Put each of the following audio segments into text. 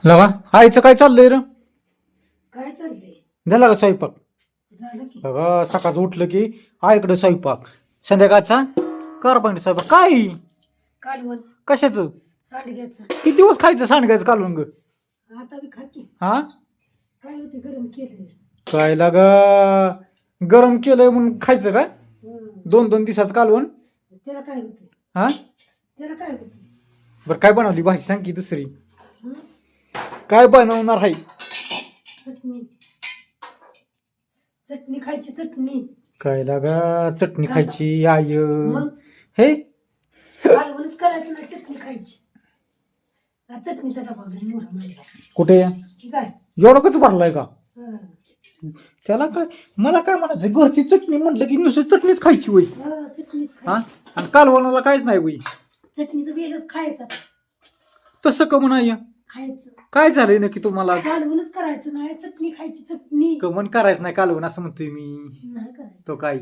लगा आईचं काय चाललंय रे? काय चाललंय? झाला का स्वयंपाक? झालं की. बघा सकाळचं उठलं की आईकडे स्वयंपाक, संध्याकाळचा कारभांडी स्वयंपाक. काय कालवण कशाचं? सांडग्याचं. किती दिवस खायचं सांगायचं कालवून ग? आता बी खा की. हा काय होते गरम केलं. काय लागा गरम केलंय म्हणून खायचं का? 2-2 दिवसाचं कालवण? त्याला काय होते? हा त्याला काय होते? बरं काय बनवली भाजी सांग की दुसरी? हं? काय बनवणार आहे? चटणी. चटणी खायची चटणी. काय लागा चटणी खायची आय मग हे कालवणच करायचं नाही, चटणी खायची. हा चटणीचा डबा घरी मोठा मांडला. कुठे काय? एवढं कच भरलाय का? हं. त्याला काय मला काय म्हणायचं, घरची चटणी म्हटलं की नुसती चटणीच खायची होई. चटणीच हा खायची. आणि कालवणाला काहीच नाही होई. चटणीचं बेलच खायचं. तसं का म्हणाय खायचं. काय झालंय नक्की तुम्हाला? कालवणच करायचं नाही, चटणी खायची चटणी. कमन करायचं नाही कालवण असं म्हणतोय मी. नाही करायचं. तो काय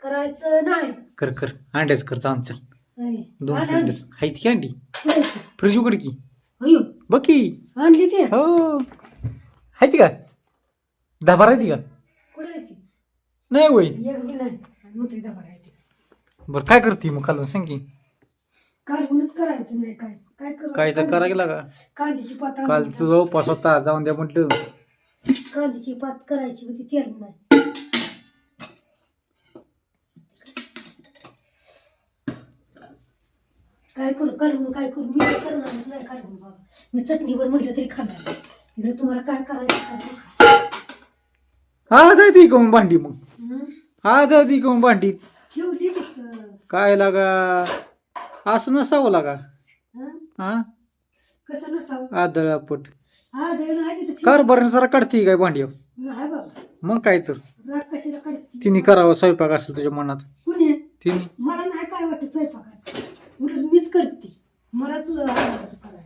करायचं नाही. कर कर अंड्याच कर चांग चल. होय. 2 आण, अंड्याच हायत की अंडी? करायचं. फ्रीज उघड की. अयो, बघ की. आणली ते हो हायती का? 10-12 आहे का? कुठे आहे ती? नाही होय. एक बी नाही. मग ते डबा आहे ते. बरं काय करते मग कालवण सांग की? कालवणच करायचं नाही. काय काय करू? काय तर करा गेला का? कांद्याची पात आणली. कालचं जो उपास होता जाऊन द्या म्हटलं. कांद्याची पात करायची होती, तेल नाही. काय करू कालवून काय करू? मी काय करणारच नाही कालवून बाबा. मी चटणीवर म्हटलं तरी खाणार. तिकडे तुम्हाला काय करायचं काय ते खा. हा जायती का मग भांडी मग? हं? हा जायती का मग भांडी? ठेवली तिथं. काय लागा असं नसावं लागा. हं? हा कसं नसावं? आदळापट हा देणं आहे तिथं ठेव. कारभार जरा काढते काय भांडी? नाही बाबा. मग काय तर राग कशाला काढते? तिने करावं स्वयंपाक असेल तुझ्या मनात. कुणी? तिने मला नाही काय वाटत स्वयंपाकाचं. उलट मीच करते. मलाच आवडतं करायला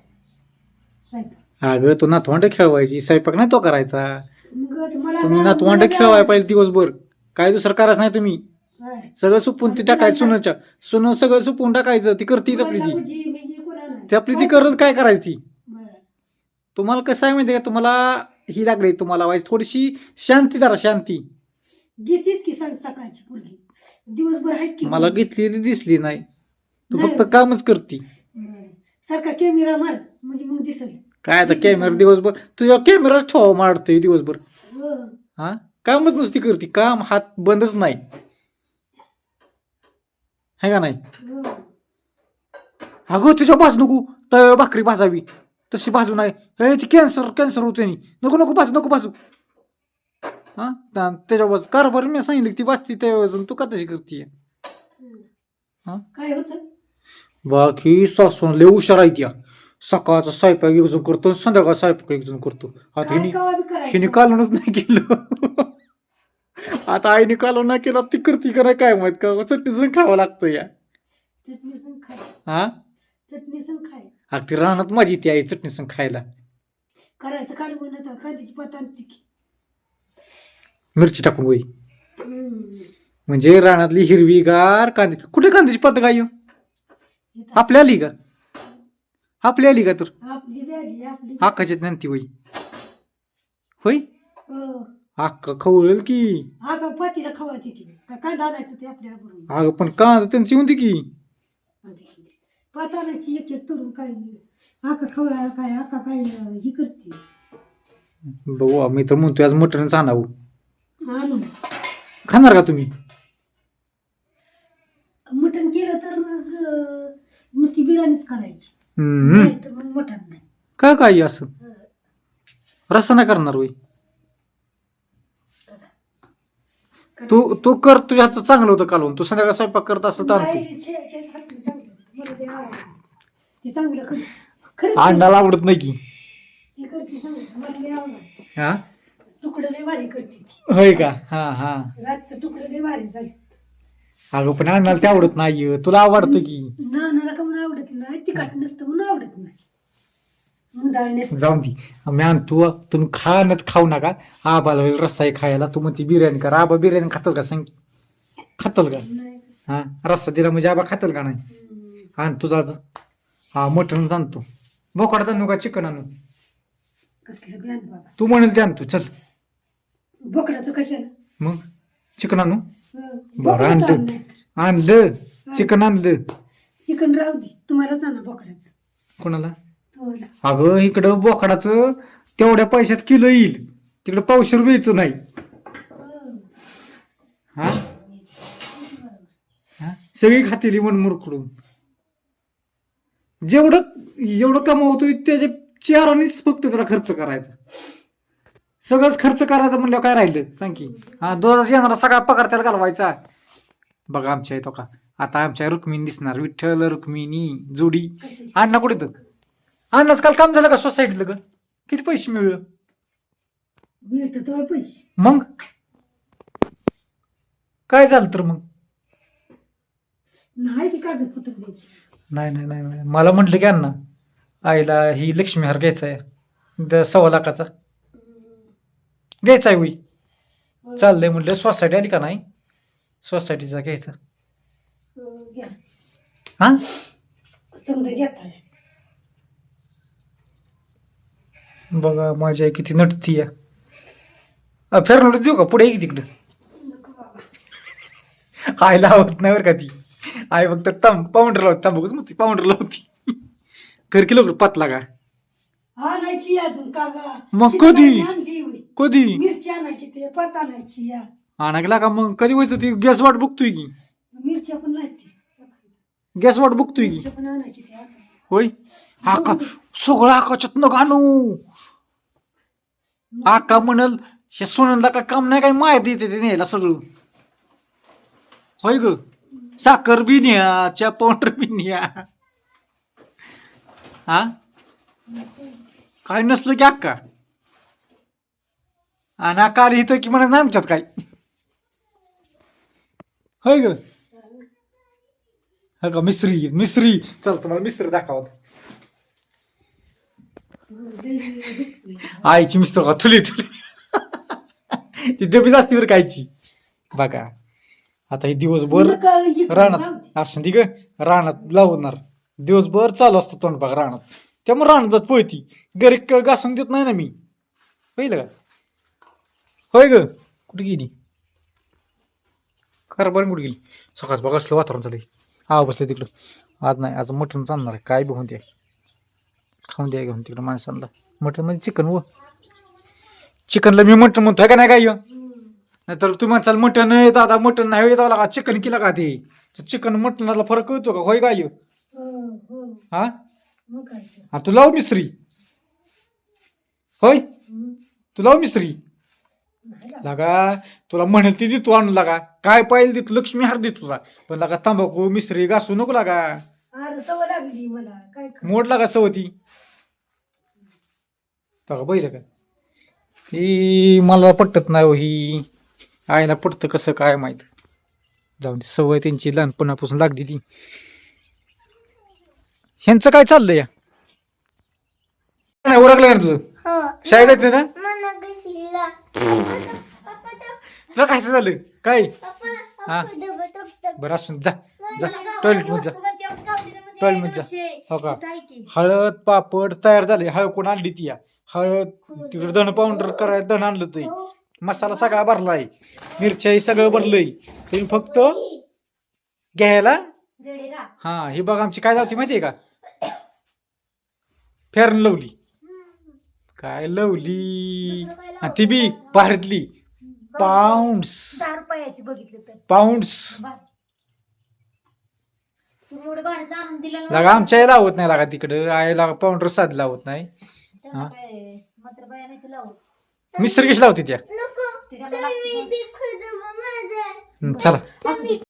स्वयंपाक. अगं तू नातवंड खेळवायची, स्वयंपाक नाही तो करायचा. मग मला तुम्ही असं नातवंड मला खेळवाय पाहिजे दिवसभर. काय दुसरं करायचं नाही तुम्ही. काय? सगळं सुपून ती टाकायचं सुनच्या सुन सगळं सुपून टाकायचं. ती करती आपली मला ती भजी कोणा नाही. ती आपली ती करत काय करायची ती. बरं. तुम्हाला कसं आहे माहिती का? तुम्हाला ही लागली तुम्हाला वाईट थोडीशी शांती धरा शांती. घेतीच की सकाळची पोरगी. दिवसभर आहेत की मला घेतलेली दिसली नाही. तू नाही. फक्त कामच करती. बरं. सारखा कॅमेरा मार म्हणजे मग दिसेल. काय आता कॅमेरा दिवसभर तुझ्या कॅमेराच ठेवा मारतोय दिवसभर. हो. हा कामच नुसती करते, काम हात बंदच नाही है का नाही? हो. अगं तुझ्या भाज नको तव्यावर भाकरी भाजावी तशी भाजू नाही. हे ती कॅन्सर कॅन्सर होते नको नको भाजू नको भाजू. हा त्याच्यावर कारभार मी सांगितलं ती भाजती त्यावेळेस तू का तशी करते? हा काय होतं? बाकी सासून लय हुशार आहे त्या. सकाळचा स्वयंपाक एकजण करतो संध्याकाळ स्वयंपाक एकजण करतो. आता काय हिने कवा बी हिने करायचं. कालवणच नाही केलं. आता आईने कालवण नाही केला ती करते का नाही काय माहित का? चटणीच खावं लागतं या. चटणी संग खाय. हा चटणी संग खाय. अगं ती रानात माझी ती आई चटणी संग खायला. करायचं कालवण आता कांद्याची पात आणते की. मिरची टाकून वय हम्म. म्हणजे रानातली हिरवीगार कांदे. कुठे कांद्याची पात काय इथं आपल्या आली का? आपल्या आली का तर आपली व्याली आपली. आकाशात नंती होई होय हो. आक्का खवळेल की. हा का पातीला खवायची ती का कांदा आणायचं ते आपल्याला बरोबर. अगं पण कांदा त्यांची होती की. पात आणायची एक एक तोडून काय आका खवळा काय आका काय ही करते. बघू मी तर म्हणतोय आज मटणच आणावं. आणून खाणार का तुम्ही? मटण केलं तर मग नुसती बिर्याणीच करायची. हम्म. नाही तर मग मटण नाही. काय काय असं रस्सा नाही करणार होय? तू तू कर तुझ्या हातचं चांगलं होतं कालवून. तू संध्याकाळ स्वयंपाक करत असं तर आणतो. नाही, हातलं चांगलं होतं. मला ते आवडतं. ती चांगलं करते. खरंच अंडाला आवडत नाही की. ती करते चांगलं. मला लय आवडतं. हा तुकडं लय भारी करते ती. होय का? हा हा रातचं तुकडं लय भारी झाले. अगं पण अण्णाला ते आवडत नाही. तुला आवडतं की. नानाला का म्हणून आवडत नाही. तिखट नसतं म्हणून आवडत नाही. मुंदाळ नसतं. जाऊन ती मी आणतो तुम्ही खाणच खाऊ नका. आबाला होईल रस्सा आहे खायला. तू म्हणते बिर्याणी कर. आबा बिर्याणी खातल का सांग? खातल का? नाही. हा रस्सा दिला म्हणजे आबा खातल का नाही? हम्म. आण तुझा हा मटण आणतो. बोकडात आणू का चिकन आणू? कसलं बी आण बाबा. तू म्हणेल ते आणतो चल. बोकडाचं कशाला? मग चिकन आणू. बरं बोकडाचं आण आणलं नाही. आणलं चिकन आणलं. चिकन राहू दे, तुम्हालाच आणा बोकडाचं. कोणाला? तुम्हाला. अगं इकडं बोकडाचं तेवढ्या पैशात किलो येईल, तिकडं पावशे रुपयाचं नाही. हा हा? सगळी खातेली मन मुरकडून. जेवढं कमावतोय त्याच्या चारानेच फक्त त्याला खर्च करायचा. सगळंच खर्च करायचं म्हणल्यावर काय राहिलं सांग की. हा दोघांचा येणारा सगळा पगार त्याला घालवायचा. बघा आमच्या इथं का आता आमच्या रुक्मिणी दिसणार, विठ्ठल रुक्मिणी जोडी. अण्णा कुठे तर अण्णाच काल काम झालं का सोसायटीतलं ग? किती पैसे मिळलं? मिळतं तो पैसे. मग काय झालं तर मग? नाही ते कागदपत्र द्यायची. नाही नाही नाही नाही. मला म्हटलं की अण्णा आईला ही लक्ष्मी हार घ्यायचा आहे 1.25 लाखाचा घ्यायचा आहे. होई चाललंय म्हटलं. सोसायटी आली का नाही? सोसायटीचा घ्यायचा. घ्या. हा समजा घेताय. बघा माझी आई किती नटती या. फेरणार देऊ का पुढे की तिकडं? नको बाबा. आईला आवडत नाही बरं का ती. आई फक्त पाऊंडर लावती, तांबूकच मग ती पाऊंडर लावती. कर की लोक पातला का? आणायची अजून का गा? मग किती कधी? महिने आणली होय. कधी मिरची आणायची, ते पात आणायची या. आणा गेला का मग? कधी व्हायचं ती गॅस वाट बघतोय की. मिरच्या पण नाही ती. गॅस वाट बघतोय की. मिरच्या पण आणायची ते आता. होय आका सगळं आकाच्यात न घालू. आका म्हणल हे सोनला का काम नाही काय माहिती येते ते न्यायला सगळं. होय ग साखर बी न्या, च्या पावडर बी न्या. हा काय नसलं की अक्का. आणि अक्का आली इथं की म्हणा आमच्यात काय. होय ग हा का मिस्त्री मिस्त्री. चल तुम्हाला मिस्त्री दाखवत. दिसतोय. आईची मिस्त्र का ठुली ठुली. ती डबीच असते बरं कायची. बघा आता हे दिवसभर नका इकडं राहू रानात दे. असं ती ग रानात लावणार. दिवसभर चालू असतं तोंड बघा रानात. त्यामुळे रानात जात पळती. घरी घासून देत नाही ना मी. होईल का? होय ग कुठे गेली? खरं बरं कुठे गेली? सकाळच बघा असलं वातावरण झालंय. हा बसले तिकडं. आज नाही, आज मटण चालणार आहे. काय बघून द्या खाऊन द्या घेऊन तिकडं माणसांना. मटण म्हणजे चिकन व चिकनला मी मटण म्हणतोय का नाही काय? नाहीतर तुम्ही म्हणसाल मटण दादा मटण नाही येत का चिकन केलं का? ते चिकन मटणाला फरक कळतो का? होय काय? हो. हा मग काय तर. हा तू लाव मिस्त्री. होय हम्म. तू लाव मिस्त्री नाही लावत. लागा. तुला म्हणेल ती देतो आणून लागा. काय पाहिजे देतो लक्ष्मी हार देतो तुला. पण लागा तंबाखू मिस्त्री घासू नको लागा. अरे सवय लागली मला काय कर. मोड लागा सवती. बहिलं का ही मला पटत नाही हो. ही आईला पटतं कसं काय माहित. जाऊन दे सवय त्यांची लहानपणापासून लागलेली. ह्यांचं काय चाललंय या? नाही ओरखलं तुझं शाळेत जायचं ना? तुला काय झालं काय? हा बरं असून जा जा टॉयलेट मध्ये जा. टॉयलेट मध्ये जा. हो का हळद पापड तयार झाले. हळद कोण आणली ती या? हळद तिकडे धन पावडर करायला धन आणलं ते. मसाला सगळा भरलाय. मिरच्या सगळं भरलंय. तुम्ही फक्त घ्यायला. हा ही बघ आमची काय लावती माहितीये का? फेरन लवली. काय लवली आणि ती बी भारतली. पाऊंड्स 10 रुपयाची बघितलं तर. पाऊंड्स तुम्ही एवढं भारी आणून दिलं ना. लागा आमच्या आई लावत नाही लागा तिकडं. आईला पावडर साधी लावत नाही. हा मात्र बायाने लावत. मिस्त्री कशी लावते त्या? ते त्याला लागतं. चला